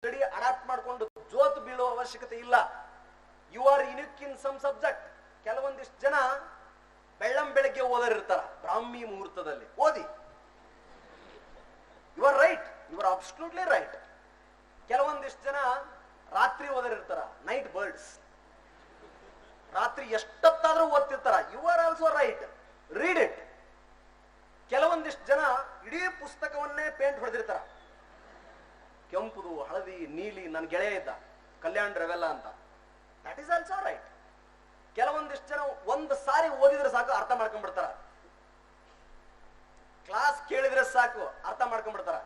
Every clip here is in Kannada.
ಸ್ಟಡಿ ಅಡಾಪ್ಟ್ ಮಾಡ್ಕೊಂಡು ಜೋತ್ ಬೀಳುವ ಅವಶ್ಯಕತೆ ಇಲ್ಲ. You are unique in some subject. ಕೆಲವೊಂದಿಷ್ಟು ಜನ ಬೆಳಗ್ಗೆ ಓದರಿರ್ತಾರ, ಬ್ರಾಹ್ಮಿ ಮುಹೂರ್ತದಲ್ಲಿ ಓದಿ. You are right, you are absolutely right. ಕೆಲವೊಂದಿಷ್ಟು ಜನ ರಾತ್ರಿ ಓದರಿರ್ತಾರ, ನೈಟ್ ಬರ್ಡ್ಸ್, ರಾತ್ರಿ ಎಷ್ಟೊತ್ತಾದ್ರೂ ಓದ್ತಿರ್ತಾರ. You are also right, read it. ಕೆಲವೊಂದಿಷ್ಟು ಜನ ಇಡೀ ಪುಸ್ತಕವನ್ನೇ ಪೇಂಟ್ ಹೊಡೆದಿರ್ತಾರ, ಕೆಂಪುದು, ಹಳದಿ, ನೀಲಿ. ನನ್ನ ಗೆಳೆಯ ಇದ್ದ ಕಲ್ಯಾಣ್ ರವೆಲ್ಲ ಅಂತ, ದಟ್ ಈಸ್ ಆಲ್ಸೋ ರೈಟ್. ಕೆಲವೊಂದಿಷ್ಟು ಜನ ಒಂದು ಸಾರಿ ಓದಿದ್ರೆ ಸಾಕು ಅರ್ಥ ಮಾಡ್ಕೊಂಡ್ಬಿಡ್ತಾರ, ಕ್ಲಾಸ್ ಕೇಳಿದ್ರೆ ಸಾಕು ಅರ್ಥ ಮಾಡ್ಕೊಂಡ್ಬಿಡ್ತಾರ.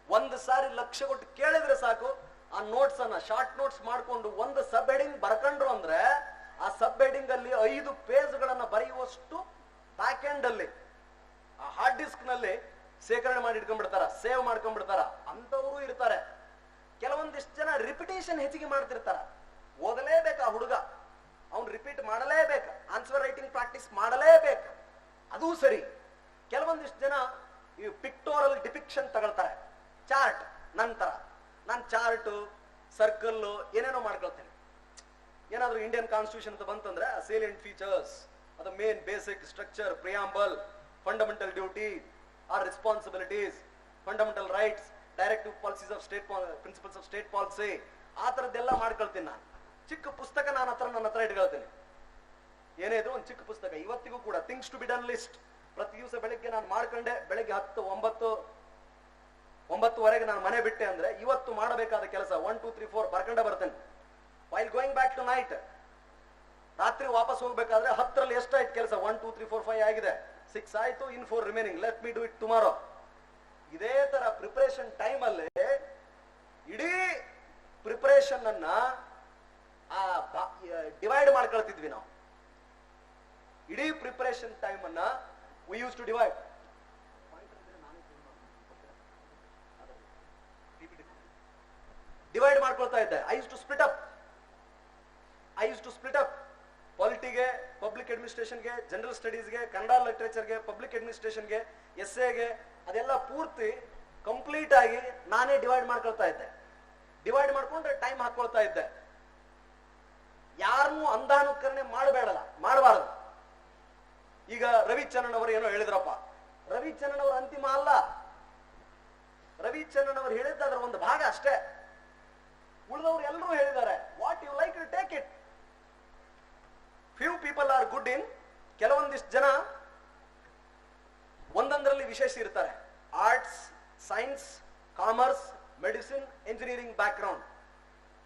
ಒಂದು ಸಾರಿ ಲಕ್ಷ್ಯ ಕೊಟ್ಟು ಕೇಳಿದ್ರೆ ಸಾಕು ಆ ನೋಟ್ಸ್ ಅನ್ನ ಶಾರ್ಟ್ ನೋಟ್ಸ್ ಮಾಡ್ಕೊಂಡು ಒಂದು ಸಬ್ ಹೆಡಿಂಗ್ ಬರ್ಕೊಂಡ್ರು ಅಂದ್ರೆ ಆ ಸಬ್ ಹೆಡಿಂಗ್ ಅಲ್ಲಿ 5 ಪೇಜ್ಗಳನ್ನ ಬರೆಯುವಷ್ಟು ಬ್ಯಾಕ್ ಎಂಡ್ ಅಲ್ಲಿ ಆ ಹಾರ್ಡ್ ಡಿಸ್ಕ್ ನಲ್ಲಿ ಶೇಖರಣೆ ಮಾಡಿ ಇಟ್ಕೊಂಡ್ಬಿಡ್ತಾರ, ಸೇವ್ ಮಾಡ್ಕೊಂಡ್ಬಿಡ್ತಾರ. ಅಂತವರು ಇರ್ತಾರೆ. ಕೆಲವೊಂದಿಷ್ಟು ಜನ ರಿಪಿಟೇಷನ್ ಹೆಚ್ಚಿಗೆ ಮಾಡ್ತಿರ್ತಾರ. ಓದಲೇಬೇಕು ಆ ಹುಡುಗ, ಅವ್ನು ರಿಪೀಟ್ ಮಾಡಲೇಬೇಕು, ಆನ್ಸರ್ ರೈಟಿಂಗ್ ಪ್ರಾಕ್ಟೀಸ್ ಮಾಡಲೇಬೇಕು, ಅದು ಸರಿ. ಕೆಲವೊಂದಿಷ್ಟು ಜನ ಈ ಪಿಕ್ಟೋರಲ್ ಡಿಪಿಕ್ಷನ್ ತಗೊಳ್ತಾರೆ, ಚಾರ್ಟ್. ನಂತರ ನಾನು ಚಾರ್ಟ್, ಸರ್ಕಲ್ ಏನೇನೋ ಮಾಡ್ಕೊಳ್ತೇನೆ. ಏನಾದ್ರೂ ಇಂಡಿಯನ್ ಕಾನ್ಸ್ಟಿಟ್ಯೂಷನ್ ಅಂತ ಬಂತಂದ್ರೆ ಸೇಲಿಯಂಟ್ ಫೀಚರ್ಸ್, ಅದು main basic structure, preamble, fundamental duty or responsibilities, fundamental rights, directive policies of state, principles of state policy, ಆ ತರದ್ದೆಲ್ಲ ಮಾಡ್ಕೊಳ್ತೀನಿ ನಾನು. ಚಿಕ್ಕ ಪುಸ್ತಕ ನನ್ನ ಹತ್ರ ಇಟ್ಕೊಳ್ತೀನಿ. ಏನೇ ಇದ್ರು ಒಂದು ಚಿಕ್ಕ ಪುಸ್ತಕ. ಇವತ್ತಿಗೂ ಕೂಡ things to be done list ಪ್ರತಿ ದಿವಸ ಬೆಳಿಗ್ಗೆ ನಾನು ಮಾಡ್ಕೊಂಡೆ. ಬೆಳಿಗ್ಗೆ 9:09ವರೆಗೆ ನಾನು ಮನೆ ಬಿಟ್ಟೆ ಅಂದ್ರೆ ಇವತ್ತು ಮಾಡಬೇಕಾದ ಕೆಲಸ 1 2 3 4 ಬರ್ಕೊಂಡೆ ಬರ್ತೇನೆ. While going back tonight, ರಾತ್ರಿ ವಾಪಸ್ ಹೋಗ್ಬೇಕಾದ್ರೆ 10ರಲ್ಲಿ ಎಷ್ಟಾಯ್ತು ಕೆಲಸ? 1 2 3 4 5 ಆಗಿದೆ, 6 ಆಯ್ತು, ಇನ್ 4 remaining, let me do it tomorrow. ಇದೇ ತರ ಪ್ರಿಪರೇಷನ್ ಟೈಮ್ ಅಲ್ಲಿ ಇಡೀ ಪ್ರಿಪರೇಷನ್ ಅನ್ನ ಡಿವೈಡ್ ಮಾಡ್ಕೊಳ್ತಿದ್ವಿ ನಾವು. ಇಡೀ ಪ್ರಿಪರೇಷನ್ ಟೈಮ್ ಅನ್ನ we used to divide. Divide ಮಾಡ್ಕೊಳ್ತಾ ಇದ್ದೆ. I use to split up ಪಾಲಿಟಿಗೆ, ಪಬ್ಲಿಕ್ ಅಡ್ಮಿನಿಸ್ಟ್ರೇಷನ್ಗೆ, ಜನರಲ್ ಸ್ಟಡೀಸ್ಗೆ, ಕನ್ನಡ ಲಿಟರೇಚರ್ಗೆ, ಪಬ್ಲಿಕ್ ಅಡ್ಮಿನಿಸ್ಟ್ರೇಷನ್ಗೆ, ಎಸ್ಎಗೆ, ಅದೆಲ್ಲ ಪೂರ್ತಿ ಕಂಪ್ಲೀಟ್ ಆಗಿ ನಾನೇ ಡಿವೈಡ್ ಮಾಡ್ಕೊಳ್ತಾ ಇದ್ದೆ. ಡಿವೈಡ್ ಮಾಡ್ಕೊಂಡ್ರೆ ಟೈಮ್ ಹಾಕೊಳ್ತಾ ಇದ್ದೆ. ಯಾರನ್ನೂ ಅಂಧಾನುಕರಣೆ ಮಾಡಬಾರದು. ಈಗ ರವಿಚಂದ್ರನ್ ಅವರು ಏನೋ ಹೇಳಿದ್ರಪ್ಪ, ರವಿಚಂದ್ರನ್ ಅವರು ಅಂತಿಮ ಅಲ್ಲ. ರವಿಚಂದ್ರನ್ ಅವರು ಹೇಳಿದ್ದ ಅದರ ಒಂದು ಭಾಗ ಅಷ್ಟೇ. ಉಳಿದವರು ಎಲ್ಲರೂ ಹೇಳಿದ್ದಾರೆ. What you like you take it. Few people are good in. ಕೆಲವೊಂದಿಷ್ಟು ಜನ ಒಂದೊಂದರಲ್ಲಿ ವಿಶೇಷ ಇರ್ತಾರೆ. Arts, science, commerce, medicine, engineering background.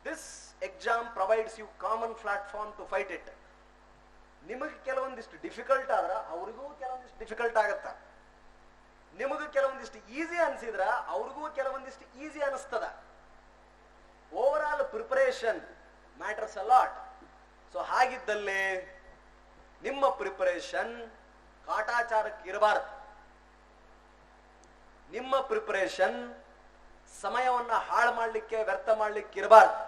This exam provides you common platform to fight it. ನಿಮಗೆ ಕೆಲವೊಂದಿಷ್ಟು ಡಿಫಿಕಲ್ಟ್ ಆದ್ರ ಅವ್ರಿಗೂ ಕೆಲವೊಂದಿಷ್ಟು ಡಿಫಿಕಲ್ಟ್ ಆಗತ್ತ. ನಿಮಗೂ ಕೆಲವೊಂದಿಷ್ಟು ಈಸಿ ಅನ್ಸಿದ್ರ ಅವ್ರಿಗೂ ಕೆಲವೊಂದಿಷ್ಟು ಈಸಿ ಅನಿಸ್ತದ. Over all preparation matters a lot. So ಹಾಗಿದ್ದಲ್ಲಿ ನಿಮ್ಮ ಪ್ರಿಪರೇಷನ್ ಕಾಟಾಚಾರಕ್ಕೆ ಇರಬಾರದು. ನಿಮ್ಮ ಪ್ರಿಪರೇಷನ್ ಸಮಯವನ್ನ ಹಾಳು ಮಾಡ್ಲಿಕ್ಕೆ, ವ್ಯರ್ಥ ಮಾಡ್ಲಿಕ್ಕೆ ಇರಬಾರ್ದು.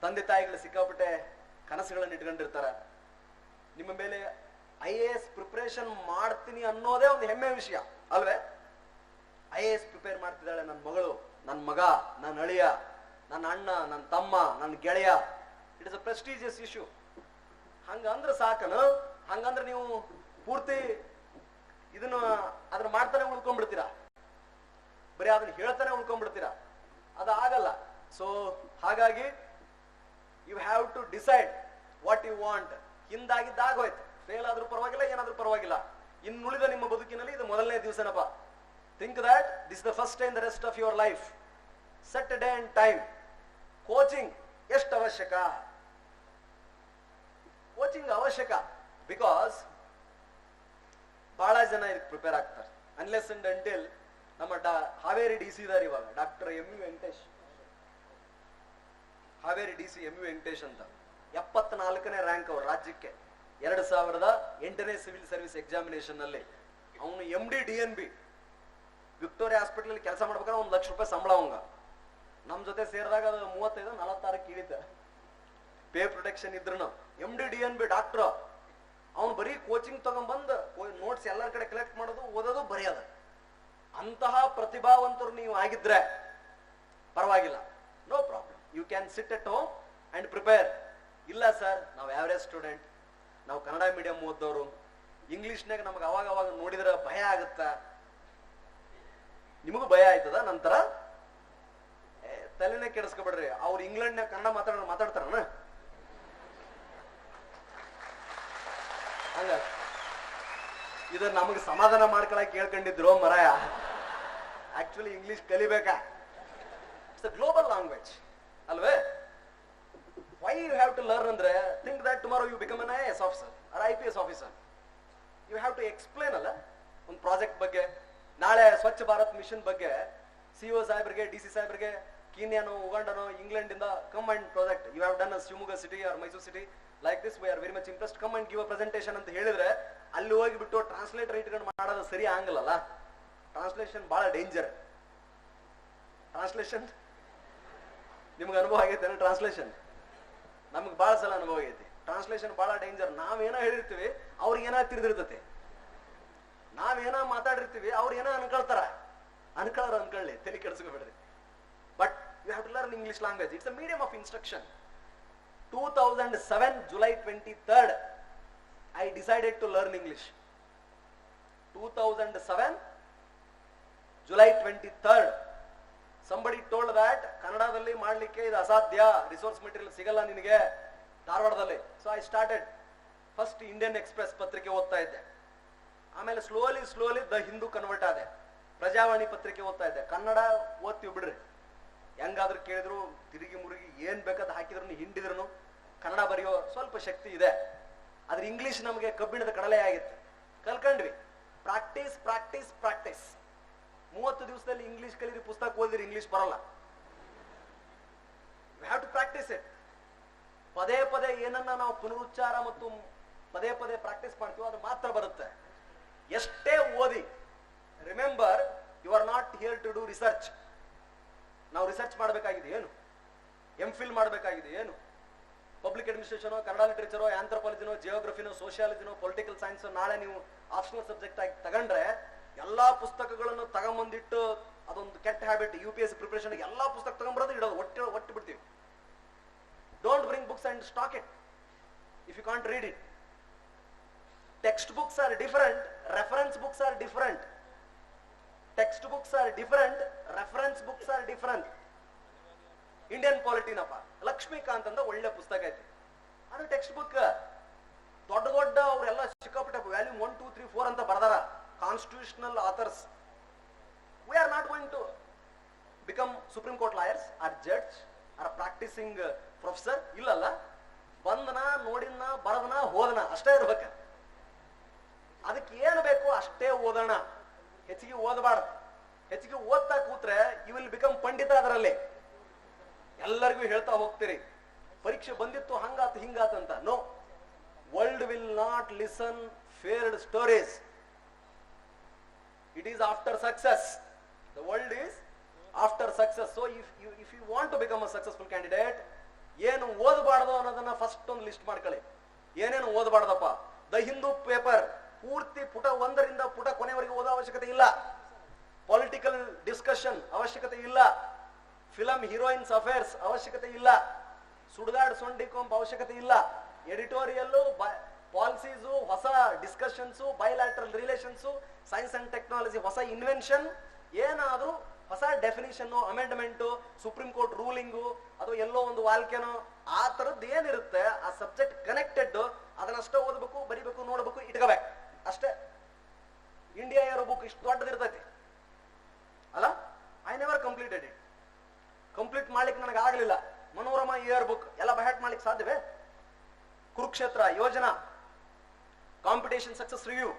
ತಂದೆ ತಾಯಿಗಳು ಸಿಕ್ಕಾಪಟ್ಟೆ ಕನಸುಗಳನ್ನು ಇಟ್ಕೊಂಡಿರ್ತಾರ. ನಿಮ್ಮ ಮೇಲೆ IAS ಪ್ರಿಪರೇಷನ್ ಮಾಡ್ತೀನಿ ಅನ್ನೋದೇ ಒಂದು ಹೆಮ್ಮೆ ವಿಷಯ ಅಲ್ವೇ? IAS ಪ್ರಿಪೇರ್ ಮಾಡ್ತಿದ್ದಾಳೆ ನನ್ನ ಮಗಳು, ನನ್ನ ಮಗ, ನನ್ನ ಅಳಿಯ, ನನ್ನ ಅಣ್ಣ, ನನ್ನ ತಮ್ಮ, ನನ್ನ ಗೆಳೆಯ. It is a prestigious issue. ಹಂಗಂದ್ರೆ ಸಾಕನು? ಹಂಗಂದ್ರೆ ನೀವು ಪೂರ್ತಿ ಅದನ್ನ ಮಾಡ್ತಾನೆ ಉಳ್ಕೊಂಡ್ಬಿಡ್ತೀರಾ, ಬರೀ ಅದನ್ನ ಹೇಳ್ತಾನೆ ಉಳ್ಕೊಂಡ್ಬಿಡ್ತೀರಾ. ಅದು ಆಗಲ್ಲ. ಸೊ ಹಾಗಾಗಿ you have to decide what you want. ಹಿಂದಾಗಿದ್ದಾಗೋಯ್ತು, ಫೇಲ್ ಆದ್ರೂ ಪರವಾಗಿಲ್ಲ, ಏನಾದ್ರೂ ಪರವಾಗಿಲ್ಲ. ಇನ್ನುಳಿದ ನಿಮ್ಮ ಬದುಕಿನಲ್ಲಿ ಇದು ಮೊದಲನೇ ದಿವಸನಪ್ಪ. Think that this the first time the rest of your life. Set day and time. Coaching ಎಷ್ಟು ಅವಶ್ಯಕ? ಕೋಚಿಂಗ್ ಅವಶ್ಯಕ. ಬಿಕಾಸ್ ಬಹಳ ಜನ ಇದಕ್ಕೆ ಪ್ರಿಪೇರ್ ಆಗ್ತಾರೆ. ಅನ್ಲೆಸ್ ಅಂಡ್ ಅಂಟಿಲ್ ನಮ್ಮ ಹಾವೇರಿ DC ಇದಾರೆ ಇವಾಗ, doctor MU Venkatesh. Haveri DC MU Venkatesh ಅಂತ 74ನೇ ರ್ಯಾಂಕ್ ಅವ್ರ ರಾಜ್ಯಕ್ಕೆ 2008ನೇ ಸಿವಿಲ್ ಸರ್ವಿಸ್ ಎಕ್ಸಾಮಿನೇಷನ್ ನಲ್ಲಿ. ಅವನು MD DNB ವಿಕ್ಟೋರಿಯಾ ಹಾಸ್ಪಿಟಲ್ ಕೆಲಸ ಮಾಡ್ಬೇಕಾದ್ರೆ 1 ಲಕ್ಷ ರೂಪಾಯಿ ಸಂಬಳ ಅವಂಗ. ನಮ್ ಜೊತೆ ಸೇರಿದಾಗ ಅದು 35-46 ಇಳಿತ. ಪೇ ಪ್ರೊಟೆಕ್ಷನ್ ಇದ್ರು. MD DNB doctor. ಅವನು ಬರೀ ಕೋಚಿಂಗ್ ತಗೊಂಡ್ಬಂದು ನೋಟ್ಸ್ ಎಲ್ಲರ ಕಡೆ ಕಲೆಕ್ಟ್ ಮಾಡೋದು, ಓದೋದು, ಬರೆಯೋದು. ಅಂತಹ ಪ್ರತಿಭಾವಂತರು ನೀವು ಆಗಿದ್ರೆ ಪರವಾಗಿಲ್ಲ, no problem, you can sit at home and prepare. ಇಲ್ಲ ಸರ್, ನಾವು ಆವರೇಜ್ ಸ್ಟೂಡೆಂಟ್, ನಾವು ಕನ್ನಡ ಮೀಡಿಯಂ ಓದೋರು, ಇಂಗ್ಲಿಷ್ನಾಗ ನಮ್ಗೆ ಅವಾಗ ಅವಾಗ ನೋಡಿದ್ರೆ ಭಯ ಆಗುತ್ತಾ? ನಿಮಗೂ ಭಯ ಆಯ್ತದ? ನಂತರ ತಲೆನೇ ಕೆಡಿಸ್ಕೊಬೇಡ್ರಿ. ಅವ್ರು ಇಂಗ್ಲೆಂಡ್ನಾಗ ಕನ್ನಡ ಮಾತಾಡ್ತಾರನ ಹಂಗ ಇದು ನಮಗೆ ಸಮಾಧಾನ ಮಾಡ್ಕೊಳಕ್ ಕೇಳ್ಕೊಂಡಿದ್ರು ಮರಾಯ. ಆಕ್ಚುಲಿ ಇಂಗ್ಲಿಷ್ ಕಲಿಬೇಕಾ? ಇಟ್ಸ್ ಅ ಗ್ಲೋಬಲ್ ಲ್ಯಾಂಗ್ವೇಜ್ ಅಲ್ವೇ? Why you have to learn ಅಂದ್ರೆ, think that tomorrow you become an IAS officer or IPS officer. You have to explain ಅಲ್ಲ ಒಂದು ಪ್ರಾಜೆಕ್ಟ್ ಬಗ್ಗೆ. ನಾಳೆ ಸ್ವಚ್ಛ ಭಾರತ್ ಮಿಷನ್ ಬಗ್ಗೆ CO ಸಾಹೇಬ್ರಿಗೆ, DC ಸಾಹೇಬ್ರಿಗೆ, ಕೀನ್ಯಾನೋ, ಉಗಾಂಡನೋ, England come and project you have done a Shivamogga city or Mysuru city like this, we are very much interest, come and give a presentation ಅಂತ ಹೇಳಿದ್ರೆ ಅಲ್ಲಿ ಹೋಗಿಬಿಟ್ಟು ಟ್ರಾನ್ಸ್ಲೇಟರ್ ಇಟ್ಕೊಂಡು ಮಾಡೋದು ಸರಿ ಆಗಲ್ಲ. ಟ್ರಾನ್ಸ್ಲೇಷನ್ ಬಹಳ ಡೇಂಜರ್. ಟ್ರಾನ್ಸ್ಲೇಷನ್ ನಿಮ್ಗೆ ಅನುಭವ ಆಗೈತೆ? ಟ್ರಾನ್ಸ್ಲೇಷನ್ ನಮ್ಗೆ ಬಹಳ ಸಲ ಅನುಭವ ಆಗೈತಿ. ಟ್ರಾನ್ಸ್ಲೇಷನ್ ಬಹಳ ಡೇಂಜರ್. ನಾವೇನೋ ಹೇಳಿರ್ತೀವಿ, ಅವ್ರಿಗೆ ಏನೋ ತಿರ್ದಿರ್ತೈತಿ. ನಾವೇನೋ ಮಾತಾಡಿರ್ತೀವಿ, ಅವ್ರು ಏನೋ ಅನ್ಕೊಳ್ಳಿ, ತಲೆ ಕೆಡಿಸ್ಕೊಬೇಡ್ರಿ. But you have to learn English language. It's a medium of instruction. 2007 July 23rd I decided to learn English. 2007 July 23rd somebody told that ಕನ್ನಡದಲ್ಲಿ ಮಾಡ್ಲಿಕ್ಕೆ ಇದು ಅಸಾಧ್ಯ, ರಿಸೋರ್ಸ್ ಮೆಟೀರಿಯಲ್ ಸಿಗಲ್ಲ ನಿನಗೆ ಧಾರವಾಡದಲ್ಲಿ. So I started. First Indian express ಪತ್ರಿಕೆ ಓದ್ತಾ ಇದ್ದೆ, ಆಮೇಲೆ ಸ್ಲೋಲಿ ದ ಹಿಂದೂ ಕನ್ವರ್ಟ್ ಆದೆ, ಪ್ರಜಾವಾಣಿ ಪತ್ರಿಕೆ ಓದ್ತಾ ಇದ್ದೆ. ಕನ್ನಡ ಓದ್ತೀವಿ ಬಿಡ್ರಿ, ಹೆಂಗಾದ್ರೂ ಕೇಳಿದ್ರು ತಿರುಗಿ ಮುರುಗಿ ಏನ್ ಬೇಕಾದ ಹಾಕಿದ್ರು ಹಿಂಡಿದ್ರು ಕನ್ನಡ ಬರೆಯೋ ಸ್ವಲ್ಪ ಶಕ್ತಿ ಇದೆ. ಆದ್ರೆ ಇಂಗ್ಲಿಷ್ ನಮಗೆ ಕಬ್ಬಿಣದ ಕಡಲೆ ಆಗಿತ್ತು. ಕಲ್ಕೊಂಡ್ವಿ. Practice practice practice. 30 ದಿವಸದಲ್ಲಿ ಇಂಗ್ಲಿಷ್ ಕಲಿರಿ, ಪುಸ್ತಕ ಓದಿರಿ, ಇಂಗ್ಲಿಷ್ ಬರಲ್ಲ. You have to practice it. ಪದೇ ಪದೇ ಏನನ್ನ ನಾವು ಪುನರುಚ್ಚಾರ ಮತ್ತು ಪದೇ ಪದೇ ಪ್ರಾಕ್ಟೀಸ್ ಮಾಡ್ತೀವೋ ಅದು ಮಾತ್ರ ಬರುತ್ತೆ. ಎಷ್ಟೇ ಓದಿ, remember you are not here to do research. ನಾವು ರಿಸರ್ಚ್ ಮಾಡಬೇಕಾಗಿದೆ ಏನು? MPhil ಮಾಡಬೇಕಾಗಿದೆ ಏನು? ಪಬ್ಲಿಕ್ ಅಡ್ಮಿನಿಸ್ಟ್ರೇಷನೋ, ಕನ್ನಡ ಲಿಟರೇಚರೋ, ಆಂಥ್ರೋಪಾಲಜಿನೋ, ಜಿಯೋಗ್ರಫಿನೋ, ಸೋಷಿಯಾಲಜಿನೋ, ಪೊಲಿಟಿಕಲ್ ಸೈನ್ಸ್ ನಾಳೆ ನೀವು ಆಪ್ಷನಲ್ ಸಬ್ಜೆಕ್ಟ್ ಆಗಿ ತಗೊಂಡ್ರೆ ಎಲ್ಲಾ ಪುಸ್ತಕಗಳನ್ನು ತಗೊಂಬಂದಿಟ್ಟು, ಅದೊಂದು ಕೆಟ್ಟ ಹ್ಯಾಬಿಟ್. UPSC ಪ್ರಿಪರೇಷನ್ ಎಲ್ಲಾ ಪುಸ್ತಕ ತಗೊಂಡ್ಬರೋದು, ಇಡೋದು, ಒಟ್ಟು ಬಿಡ್ತೀವಿ. Don't bring books and stack it if you can't read it. Text books are different, reference books are different. Text books are different, reference books are different. Indian ಪಾಲಿಟಿನಪ್ಪ ಲಕ್ಷ್ಮೀಕಾಂತ್ ಅಂತ ಒಳ್ಳೆ ಪುಸ್ತಕ ಐತಿ, ಅದು ಟೆಕ್ಸ್ಟ್ ಬುಕ್. ದೊಡ್ಡ ಅವರೆಲ್ಲ ಸಿಕ್ಕಾಪಟ್ಟೆ ವ್ಯಾಲ್ಯೂಮ್ 1, 2, 3, 4 ಅಂತ ಬರ್ದಾರ, constitutional authors. We are not going to become supreme court lawyers or judge or practicing professor. ಇಲ್ಲಲ್ಲ, ಬಂದನ, ನೋಡಿನ, ಬರದನ, ಹೋದನ ಅಷ್ಟೇ ಇರ್ಬೇಕ. ಅದಕ್ಕೆ ಏನು ಬೇಕು ಅಷ್ಟೇ ಓದೋಣ, ಹೆಚ್ಚಿಗೆ ಓದಬಾರ್ದು. ಹೆಚ್ಚಿಗೆ ಓದ್ತಾ ಕೂತ್ರೆ ಯು ವಿಲ್ ಬಿಕಮ್ ಪಂಡಿತ. ಅದರಲ್ಲಿ ಎಲ್ಲರಿಗೂ ಹೇಳ್ತಾ ಹೋಗ್ತೀರಿ, ಪರೀಕ್ಷೆ ಬಂದಿತ್ತು ಹಂಗಾತು ಹಿಂಗಾತಂತ. No, world will not listen failed stories. It is after success. The world is after success. So if you want to become a successful candidate, ಏನು ಓದಬಾರ್ದು ಅನ್ನೋದನ್ನ ಫಸ್ಟ್ ಒಂದು ಲಿಸ್ಟ್ ಮಾಡ್ಕೊಳ್ಳಿ. ಏನೇನು ಓದಬಾರ್ದಪ್ಪ? ದ ಹಿಂದೂ ಪೇಪರ್ ಪೂರ್ತಿ ಪುಟ 1ರಿಂದ ಪುಟ ಕೊನೆವರೆಗೆ ಓದೋ ಅವಶ್ಯಕತೆ ಇಲ್ಲ. ಪೊಲಿಟಿಕಲ್ ಡಿಸ್ಕಷನ್ ಅವಶ್ಯಕತೆ ಇಲ್ಲ. ಫಿಲಂ ಹೀರೋಯಿನ್ಸ್ ಅಫೇರ್ಸ್ ಅವಶ್ಯಕತೆ ಇಲ್ಲ. ಸುಡುಗಾಡ್ ಸೊಂಡಿ ಕೊಂಬ ಅವಶ್ಯಕತೆ ಇಲ್ಲ. ಎಡಿಟೋರಿಯಲ್ಲು, ಪಾಲಿಸೀಸು, ಹೊಸ discussions, bilateral relations, science and technology, ಹೊಸ ಇನ್ವೆನ್ಷನ್, ಏನಾದ್ರೂ ಹೊಸ definition, amendment, supreme court ruling, ಅಥವಾ ಎಲ್ಲೋ ಒಂದು ವಾಲ್ಕೆನೋ, ಆ ತರದ್ದು ಏನಿರುತ್ತೆ ಆ ಸಬ್ಜೆಕ್ಟ್ ಕನೆಕ್ಟೆಡ್, ಅದನ್ನಷ್ಟೇ ಓದಬೇಕು, ಬರಿಬೇಕು, ನೋಡ್ಬೇಕು, ಇಟ್ಕೋಬೇಕು ಅಷ್ಟೇ. ಇಂಡಿಯಾ ಇರೋ ಬುಕ್ ಇಷ್ಟು ದೊಡ್ಡದಿರ್ತೈತಿ ಅಲ್ಲ. I never completed it. Complete ಮಾಡ್ಲಿಕ್ಕೆ ನನಗೆ ಆಗಲಿಲ್ಲ. ಮನೋರಮ ಇಯರ್ ಬುಕ್ ಎಲ್ಲ ಬಹ್ಯಾಟ್ ಮಾಡ್ಲಿಕ್ಕೆ ಸಾಧ್ಯವೇ? Kurukshetra Yojana, competition success review,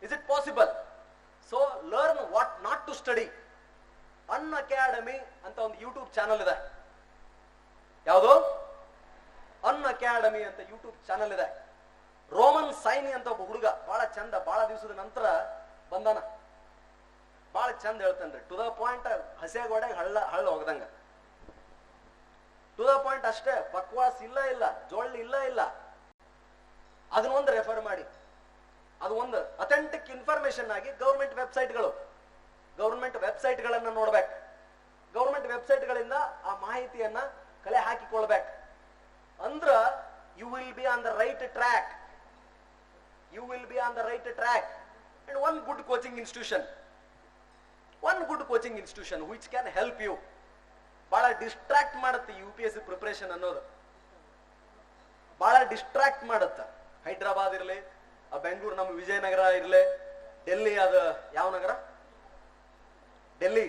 is it possible? So learn what not to study. Unacademy ಅಂತ ಒಂದು ಯೂಟ್ಯೂಬ್ ಚಾನಲ್ ಇದೆ. ಯಾವುದು? ಅನ್ ಅಕಾಡೆಮಿ ಅಂತ ಯೂಟ್ಯೂಬ್ ಚಾನಲ್ ಇದೆ. ರೋಮನ್ ಸೈನಿ ಅಂತ ಒಬ್ಬ ಹುಡುಗ, ಬಹಳ ಚಂದ, ಬಹಳ ದಿವಸದ ನಂತರ ಬಂದಾನ, ಬಹಳ ಚಂದ ಹೇಳ್ತಾನ್ರಿ. ಟು ದ ಪಾಯಿಂಟ್, ಹಸೆಗೋಡೆ ಹಳ್ಳ ಹೋಗದಂಗ, ಟು ದ ಪಾಯಿಂಟ್ ಅಷ್ಟೇ. ಬಕ್ವಾಸ್ ಇಲ್ಲ, ಜೋಳ್ಳಿ ಇಲ್ಲ. ಅದನ್ನೊಂದು ರೆಫರ್ ಮಾಡಿ, ಅದು ಒಂದು ಅಥೆಂಟಿಕ್ ಇನ್ಫಾರ್ಮೇಶನ್ ಆಗಿ ಗೌರ್ಮೆಂಟ್ ವೆಬ್ಸೈಟ್ಗಳನ್ನ ನೋಡ್ಬೇಕು. ಗೌರ್ಮೆಂಟ್ ವೆಬ್ಸೈಟ್ಗಳಿಂದ ಆ ಮಾಹಿತಿಯನ್ನ ಕಲೆ ಹಾಕಿಕೊಳ್ಬೇಕು. ಅಂದ್ರ you will be on the right track. You will be on the right track. And one good coaching institution, which can help you. ಬಹಳ ಡಿಸ್ಟ್ರಾಕ್ಟ್ ಮಾಡುತ್ತೆ UPSC ಪ್ರಿಪರೇಷನ್ ಅನ್ನೋದು, ಬಹಳ ಡಿಸ್ಟ್ರಾಕ್ಟ್ ಮಾಡುತ್ತೆ. ಹೈದರಾಬಾದ್ ಇರಲಿ, ಬೆಂಗಳೂರು ನಮ್ಮ ವಿಜಯನಗರ ಇರಲಿ, ಡೆಲ್ಲಿ ಅದ ಯಾವ ನಗರ, ಡೆಲ್ಲಿ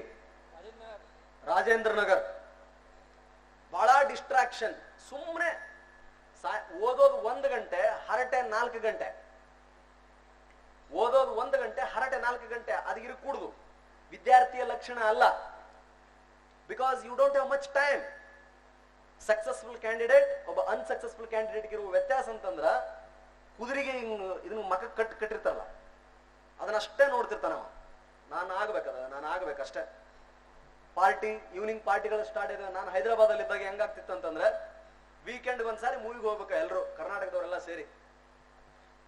ರಾಜೇಂದ್ರ ನಗರ್, ಬಹಳ ಡಿಸ್ಟ್ರಾಕ್ಷನ್. ಸುಮ್ಮನೆ ಓದೋದು 1 ಗಂಟೆ, ಹರಟೆ 4 ಗಂಟೆ, ಓದೋದು 1 ಗಂಟೆ, ಹರಟೆ 4 ಗಂಟೆ. ಅದು ಇರಕೂಡುದು, ವಿದ್ಯಾರ್ಥಿಯ ಲಕ್ಷಣ ಅಲ್ಲ. Because you don't have much time. Successful candidate ಒಬ್ಬ ಅನ್ಸಕ್ಸಸ್ಫುಲ್ ಕ್ಯಾಂಡಿಡೇಟ್ ಇರುವ ವ್ಯತ್ಯಾಸ ಅಂತಂದ್ರ, ಕುದುರೆಗೆ ಇದನ್ನ ಮಕ್ಕ ಕಟ್ಟಿರ್ತಾರಲ್ಲ, ಅದನ್ನಷ್ಟೇ ನೋಡ್ತಿರ್ತಾನವ. ನಾನು ಆಗ್ಬೇಕಷ್ಟೇ. ಪಾರ್ಟಿ, ಈವ್ನಿಂಗ್ ಪಾರ್ಟಿಗಳು ಸ್ಟಾರ್ಟ್ ಇದೆ. ನಾನು ಹೈದರಾಬಾದ್ ಅಲ್ಲಿ ಇದ್ದಾಗ ಹೆಂಗಾಗ್ತಿತ್ತು ಅಂತಂದ್ರೆ, ವೀಕೆಂಡ್ ಒಂದ್ಸಾರಿ ಮೂವಿಗೆ ಹೋಗ್ಬೇಕು ಎಲ್ಲರೂ, ಕರ್ನಾಟಕದವರೆಲ್ಲ ಸೇರಿ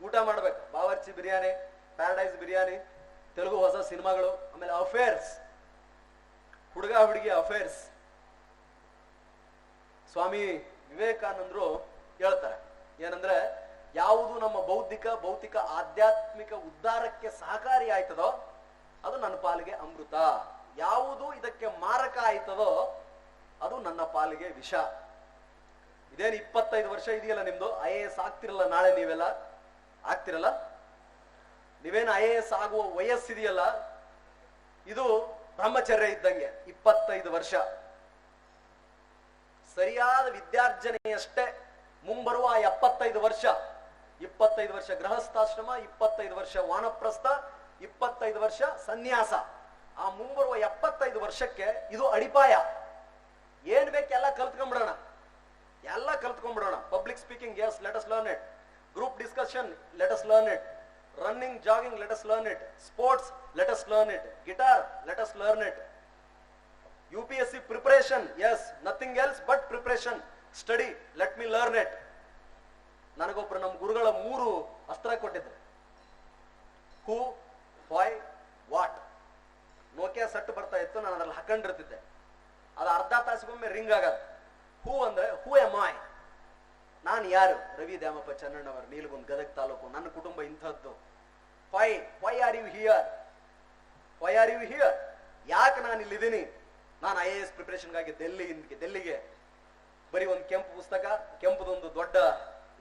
ಊಟ ಮಾಡ್ಬೇಕು. ಬಾವರ್ಚಿ ಬಿರಿಯಾನಿ, ಪ್ಯಾರಡೈಸ್ ಬಿರಿಯಾನಿ, ತೆಲುಗು ಹೊಸ ಸಿನಿಮಾಗಳು, ಆಮೇಲೆ ಅಫೇರ್ಸ್, ಹುಡುಗ ಹುಡುಗಿ ಅಫೇರ್ಸ್. ಸ್ವಾಮಿ ವಿವೇಕಾನಂದರು ಹೇಳ್ತಾರೆ ಏನಂದ್ರೆ, ಯಾವುದು ನಮ್ಮ ಭೌತಿಕ ಆಧ್ಯಾತ್ಮಿಕ ಉದ್ಧಾರಕ್ಕೆ ಸಹಕಾರಿ ಆಯ್ತದೋ ಅದು ನನ್ನ ಪಾಲಿಗೆ ಅಮೃತ, ಯಾವುದು ಇದಕ್ಕೆ ಮಾರಕ ಆಯ್ತದೋ ಅದು ನನ್ನ ಪಾಲಿಗೆ ವಿಷ. ಇದೇನು 25 ವರ್ಷ ಇದೆಯಲ್ಲ ನಿಮ್ದು, IAS ಆಗ್ತಿರಲ್ಲ ನಾಳೆ, ನೀವೆಲ್ಲ ಆಗ್ತಿರಲ್ಲ, ನೀವೇನು IAS ಆಗುವ ವಯಸ್ಸಿದೆಯಲ್ಲ, ಇದು ಬ್ರಹ್ಮಚರ್ಯ ಇದ್ದಂಗೆ. 25 ವರ್ಷ ಸರಿಯಾದ ವಿದ್ಯಾರ್ಜನೆಯಷ್ಟೇ. ಮುಂಬರುವ 75 ವರ್ಷ ಗೃಹಸ್ಥಾಶ್ರಮ, 25 ವರ್ಷ ವಾನಪ್ರಸ್ಥ, 25 ವರ್ಷ ಸನ್ಯಾಸ. ಆ ಮುಂಬರುವ 75 ವರ್ಷಕ್ಕೆ ಇದು ಅಡಿಪಾಯ. ಏನ್ ಬೇಕು ಎಲ್ಲ ಕಲ್ತ್ಕೊಂಡ್ಬಿಡೋಣ. Public speaking, yes, let us learn it. Group discussion, let us learn it. Running, jogging, let us learn it. Sports, let us learn it. Guitar, let us learn it. UPSC preparation, yes, nothing else but preparation. Study, let me learn it. ನನಗೊಬ್ರು ನಮ್ಮ ಗುರುಗಳ 3 ಅಸ್ತ್ರ ಕೊಟ್ಟಿದ್ರು. ಹೂ, ವೈ, ವಾಟ್. ನೋಕಿಯಾ ಸೆಟ್ ಬರ್ತಾ ಇತ್ತು, ನಾನು ಅದ್ರಲ್ಲಿ ಹಾಕೊಂಡಿರ್ತಿದ್ದೆ. ಅದು ಅರ್ಧ ತಾಸಿಗೊಮ್ಮೆ ರಿಂಗ್ ಆಗದು. ಹೂ ಅಂದ್ರೆ ಹೂ ಎಮ್ ಐ, ನಾನು ಯಾರು? ರವಿ ದ್ಯಾಮಪ್ಪ ಚನ್ನಣ್ಣವರು, ನೀಲಗುಂದ್, ಗದಗ ತಾಲೂಕು, ನನ್ನ ಕುಟುಂಬ ಇಂಥದ್ದು. Why are you here? ಯಾಕೆ ನಾನು ಇಲ್ಲಿದ್ದೀನಿ? ನಾನು IAS ಪ್ರಿಪರೇಷನ್ಗಾಗಿ ಡೆಲ್ಲಿಗೆ ಬರೀ ಒಂದು ಕೆಂಪು ಪುಸ್ತಕ, ಕೆಂಪುದೊಂದು ದೊಡ್ಡ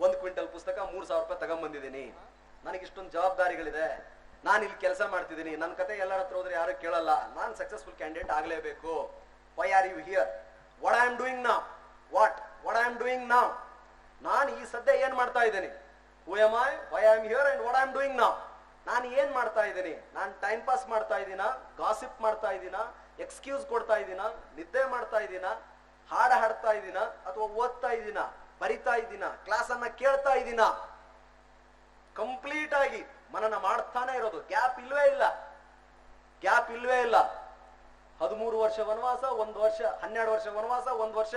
1 ಕ್ವಿಂಟಲ್ ಪುಸ್ತಕ, 3000 ರೂಪಾಯಿ ತಗೊಂಡ್ಬಂದಿದ್ದೀನಿ. ನನಗೆ ಇಷ್ಟೊಂದು ಜವಾಬ್ದಾರಿಗಳಿದೆ. ನಾನು ಇಲ್ಲಿ ಕೆಲಸ ಮಾಡ್ತಿದ್ದೀನಿ. ನನ್ನ ಕತೆ ಎಲ್ಲರ ಹತ್ರ ಹೋದ್ರೆ ಯಾರು ಕೇಳಲ್ಲ. ನಾನು ಸಕ್ಸಸ್ಫುಲ್ ಕ್ಯಾಂಡಿಡೇಟ್ ಆಗಲೇಬೇಕು. Why are you here? What I am doing now? ನಾನು ಈ ಸದ್ಯ ಏನ್ ಮಾಡ್ತಾ ಇದ್ದೀನಿ? Who am I, why I am here, and what I am doing now. ನಾನು ಏನ್ ಮಾಡ್ತಾ ಇದ್ದೀನಿ? ನಾನು ಟೈಮ್ ಪಾಸ್ ಮಾಡ್ತಾ ಇದ್ದೀನಾ? ಗಾಸಿಪ್ ಮಾಡ್ತಾ ಇದ್ದೀನಾ? ಎಕ್ಸ್ಕ್ಯೂಸ್ ಕೊಡ್ತಾ ಇದ್ದೀನಾ? ನಿದ್ದೆ ಮಾಡ್ತಾ ಇದ್ದೀನಾ? ಹಾಡು ಹಾಡ್ತಾ ಇದ್ದೀನಾ? ಅಥವಾ ಓದ್ತಾ ಇದ್ದೀನಾ? ಬರಿತಾ ಇದ್ದೀನಾ? ಕ್ಲಾಸ್ ಅನ್ನ ಕೇಳ್ತಾ ಇದ್ದೀನಾ? ಕಂಪ್ಲೀಟ್ ಆಗಿ ಮನನ ಮಾಡ್ತಾನೆ ಇರೋದು. ಗ್ಯಾಪ್ ಇಲ್ವೇ ಇಲ್ಲ. 13 ವರ್ಷ ವನವಾಸ, 1 ವರ್ಷ, 12 ವರ್ಷ ವನವಾಸ, 1 ವರ್ಷ